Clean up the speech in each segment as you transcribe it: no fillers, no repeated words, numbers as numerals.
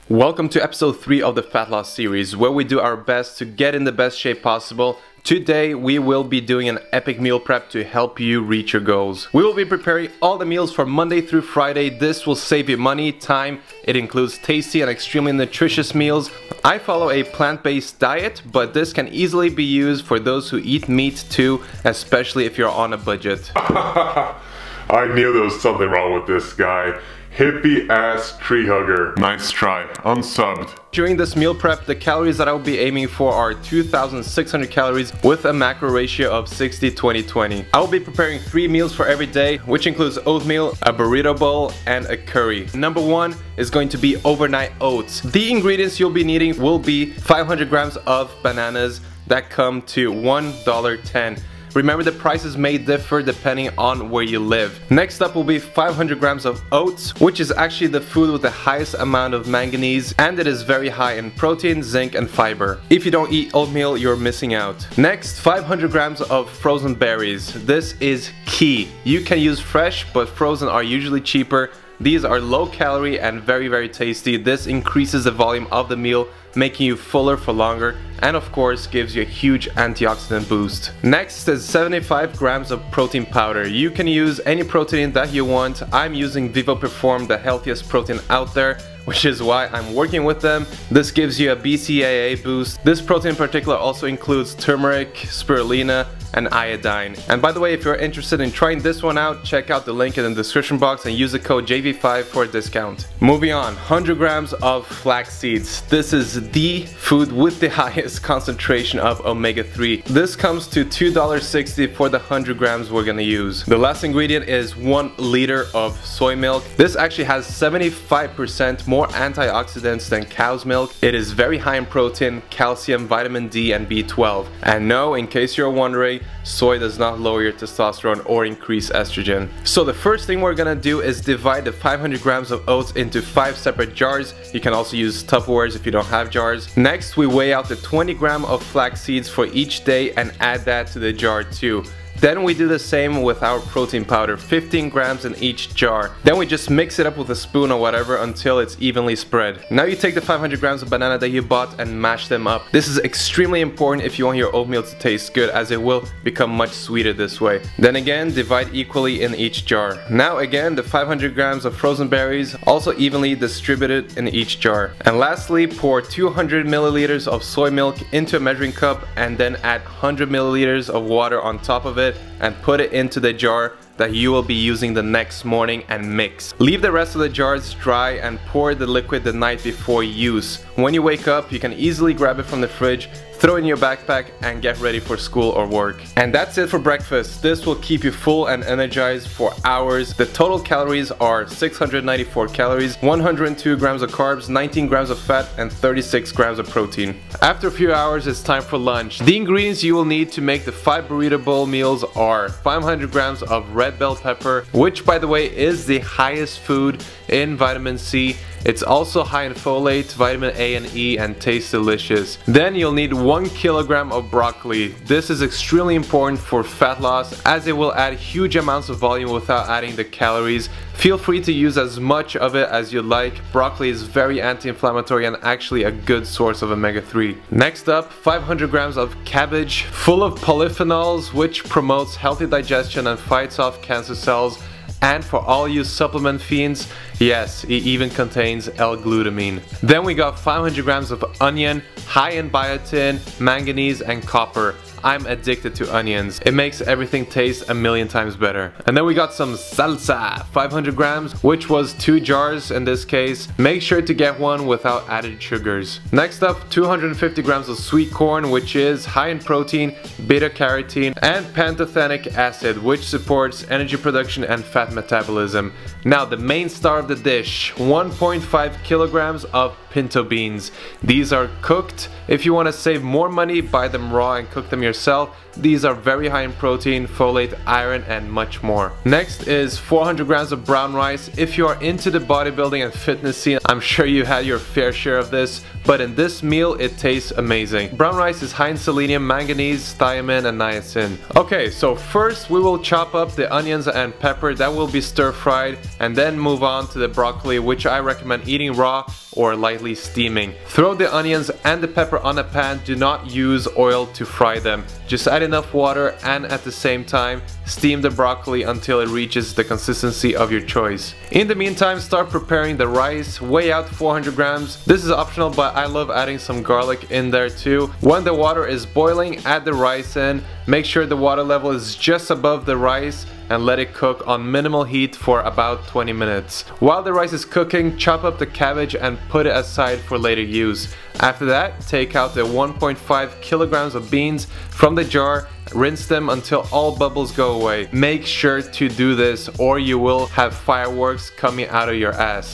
Welcome to episode 3 of the Fat Loss series, where we do our best to get in the best shape possible. Today we will be doing an epic meal prep to help you reach your goals. We will be preparing all the meals for Monday through Friday. This will save you money, time. It includes tasty and extremely nutritious meals. I follow a plant-based diet, but this can easily be used for those who eat meat too, especially if you're on a budget. I knew there was something wrong with this guy. Hippie ass tree hugger. Nice try. Unsubbed. During this meal prep, the calories that I will be aiming for are 2,600 calories with a macro ratio of 60-20-20. I will be preparing 3 meals for every day, which includes oatmeal, a burrito bowl, and a curry. Number 1 is going to be overnight oats. The ingredients you'll be needing will be 500 grams of bananas that come to $1.10. Remember, the prices may differ depending on where you live. Next up will be 500 grams of oats, which is actually the food with the highest amount of manganese, and it is very high in protein, zinc, and fiber. If you don't eat oatmeal, you're missing out. Next, 500 grams of frozen berries. This is key. You can use fresh, but frozen are usually cheaper. These are low calorie and very tasty. This increases the volume of the meal, making you fuller for longer, and of course gives you a huge antioxidant boost. Next is 75 grams of protein powder. You can use any protein that you want. I'm using Vivo Perform, the healthiest protein out there, which is why I'm working with them. This gives you a BCAA boost. This protein in particular also includes turmeric, spirulina, and iodine. And by the way, if you're interested in trying this one out, check out the link in the description box and use the code JV5 for a discount. Moving on, 100 grams of flax seeds. This is the food with the highest concentration of omega-3. This comes to $2.60 for the 100 grams we're gonna use. The last ingredient is 1 liter of soy milk. This actually has 75% more antioxidants than cow's milk. It is very high in protein, calcium, vitamin D, and B12. And no, in case you're wondering, soy does not lower your testosterone or increase estrogen. So the first thing we're gonna do is divide the 500 grams of oats into 5 separate jars. You can also use Tupperwares if you don't have jars. Next, we weigh out the 20 grams of flax seeds for each day and add that to the jar too. Then we do the same with our protein powder, 15 grams in each jar. Then we just mix it up with a spoon or whatever until it's evenly spread. Now you take the 500 grams of banana that you bought and mash them up. This is extremely important if you want your oatmeal to taste good, as it will become much sweeter this way. Then again, divide equally in each jar. Now again, the 500 grams of frozen berries, also evenly distributed in each jar. And lastly, pour 200 milliliters of soy milk into a measuring cup and then add 100 milliliters of water on top of it and put it into the jar that you will be using the next morning and mix. Leave the rest of the jars dry and pour the liquid the night before use. When you wake up, you can easily grab it from the fridge, throw it in your backpack, and get ready for school or work. And that's it for breakfast. This will keep you full and energized for hours. The total calories are 694 calories, 102 grams of carbs, 19 grams of fat, and 36 grams of protein. After a few hours, it's time for lunch. The ingredients you will need to make the 5 burrito bowl meals are 500 grams of red bell pepper, which by the way is the highest food in vitamin C. It's also high in folate, vitamin A and E, and tastes delicious. Then you'll need 1 kilogram of broccoli. This is extremely important for fat loss, as it will add huge amounts of volume without adding the calories. Feel free to use as much of it as you like. Broccoli is very anti-inflammatory and actually a good source of omega-3. Next up, 500 grams of cabbage, full of polyphenols, which promotes healthy digestion and fights off cancer cells. And for all you supplement fiends, yes, it even contains L-glutamine. Then we got 500 grams of onion, high in biotin, manganese, and copper. I'm addicted to onions. It makes everything taste a million times better. And then we got some salsa, 500 grams, which was 2 jars in this case. Make sure to get one without added sugars. Next up, 250 grams of sweet corn, which is high in protein, beta-carotene, and pantothenic acid, which supports energy production and fat metabolism. Now the main star of the dish, 1.5 kilograms of pinto beans. These are cooked. If you want to save more money, buy them raw and cook them yourself. yourself. These are very high in protein, folate, iron, and much more. Next is 400 grams of brown rice. If you are into the bodybuilding and fitness scene, I'm sure you had your fair share of this, but in this meal it tastes amazing. Brown rice is high in selenium, manganese, thiamine, and niacin. Okay, so first we will chop up the onions and pepper. That will be stir fried, and then move on to the broccoli, which I recommend eating raw or lightly steaming. Throw the onions and the pepper on a pan. Do not use oil to fry them. Just add enough water and at the same time steam the broccoli until it reaches the consistency of your choice. In the meantime, start preparing the rice. Weigh out 400 grams. This is optional, but I love adding some garlic in there too. When the water is boiling, add the rice in. Make sure the water level is just above the rice and let it cook on minimal heat for about 20 minutes. While the rice is cooking, chop up the cabbage and put it aside for later use. After that, take out the 1.5 kilograms of beans from the jar. Rinse them until all bubbles go away. Make sure to do this or you will have fireworks coming out of your ass.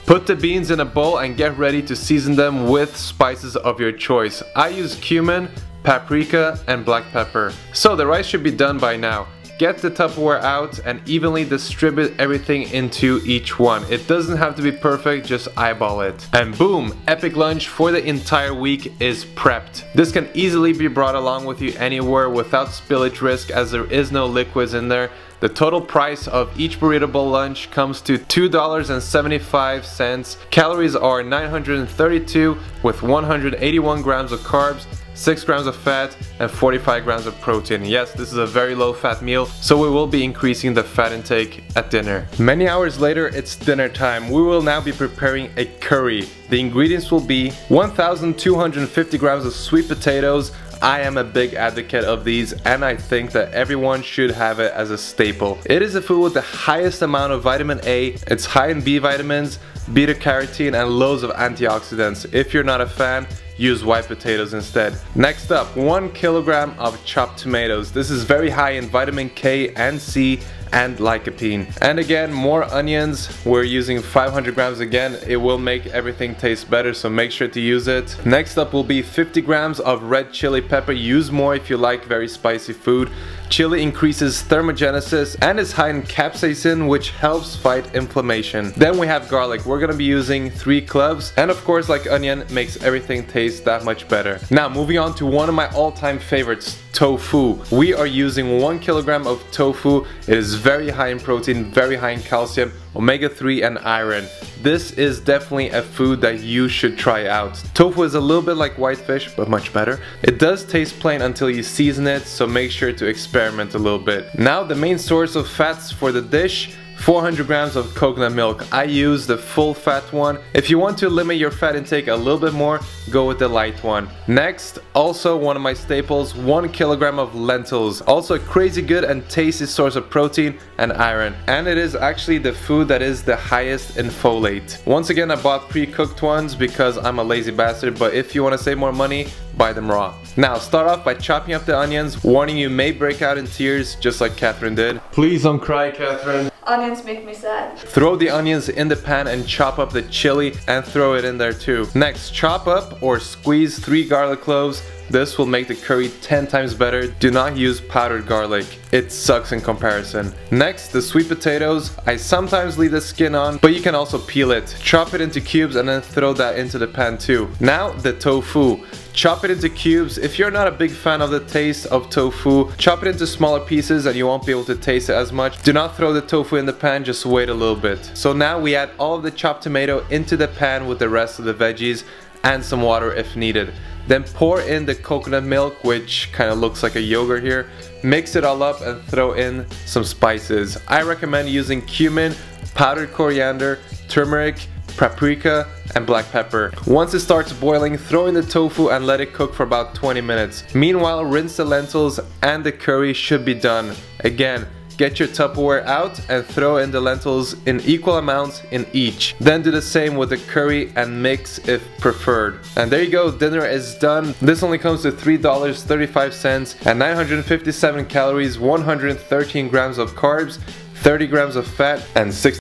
Put the beans in a bowl and get ready to season them with spices of your choice. I use cumin, paprika, and black pepper. So the rice should be done by now. Get the Tupperware out and evenly distribute everything into each one. It doesn't have to be perfect, just eyeball it. And boom, epic lunch for the entire week is prepped. This can easily be brought along with you anywhere without spillage risk, as there is no liquids in there. The total price of each Burrito Bowl lunch comes to $2.75. Calories are 932 with 181 grams of carbs, 6 grams of fat, and 45 grams of protein. Yes, this is a very low fat meal, so we will be increasing the fat intake at dinner. Many hours later, it's dinner time. We will now be preparing a curry. The ingredients will be 1,250 grams of sweet potatoes. I am a big advocate of these and I think that everyone should have it as a staple. It is a food with the highest amount of vitamin A. It's high in B vitamins, beta carotene, and loads of antioxidants. If you're not a fan, use white potatoes instead. Next up, 1 kilogram of chopped tomatoes. This is very high in vitamin K and C and lycopene. And again, more onions. We're using 500 grams again. It will make everything taste better, so make sure to use it. Next up will be 50 grams of red chili pepper. Use more if you like very spicy food. Chili increases thermogenesis and is high in capsaicin, which helps fight inflammation. Then we have garlic. We're gonna be using 3 cloves, and of course, like onion, makes everything taste that much better. Now moving on to one of my all-time favorites, tofu. We are using 1 kilogram of tofu. It is very high in protein, very high in calcium, omega-3, and iron. This is definitely a food that you should try out. Tofu is a little bit like white fish, but much better. It does taste plain until you season it, so make sure to experiment a little bit. Now the main source of fats for the dish, 400 grams of coconut milk. I use the full fat one. If you want to limit your fat intake a little bit more, go with the light one. Next, also one of my staples, 1 kilogram of lentils. Also a crazy good and tasty source of protein and iron. And it is actually the food that is the highest in folate. Once again, I bought pre-cooked ones because I'm a lazy bastard, but if you want to save more money, buy them raw. Now start off by chopping up the onions. Warning, you may break out in tears just like Catherine did. Please don't cry, Catherine. Onions make me sad. Throw the onions in the pan and chop up the chili and throw it in there too. Next, chop up or squeeze 3 garlic cloves. This will make the curry 10 times better. Do not use powdered garlic. It sucks in comparison. Next, the sweet potatoes. I sometimes leave the skin on, but you can also peel it. Chop it into cubes and then throw that into the pan too. Now, the tofu. Chop it into cubes. If you're not a big fan of the taste of tofu, chop it into smaller pieces and you won't be able to taste it as much. Do not throw the tofu in the pan, just wait a little bit. So now we add all of the chopped tomato into the pan with the rest of the veggies and some water if needed. Then pour in the coconut milk, which kind of looks like a yogurt here. Mix it all up and throw in some spices. I recommend using cumin, powdered coriander, turmeric, paprika, and black pepper. Once it starts boiling, throw in the tofu and let it cook for about 20 minutes. Meanwhile, rinse the lentils and the curry should be done. Again, get your Tupperware out and throw in the lentils in equal amounts in each. Then do the same with the curry and mix if preferred. And there you go, dinner is done. This only comes to $3.35 and 957 calories, 113 grams of carbs, 30 grams of fat, and 60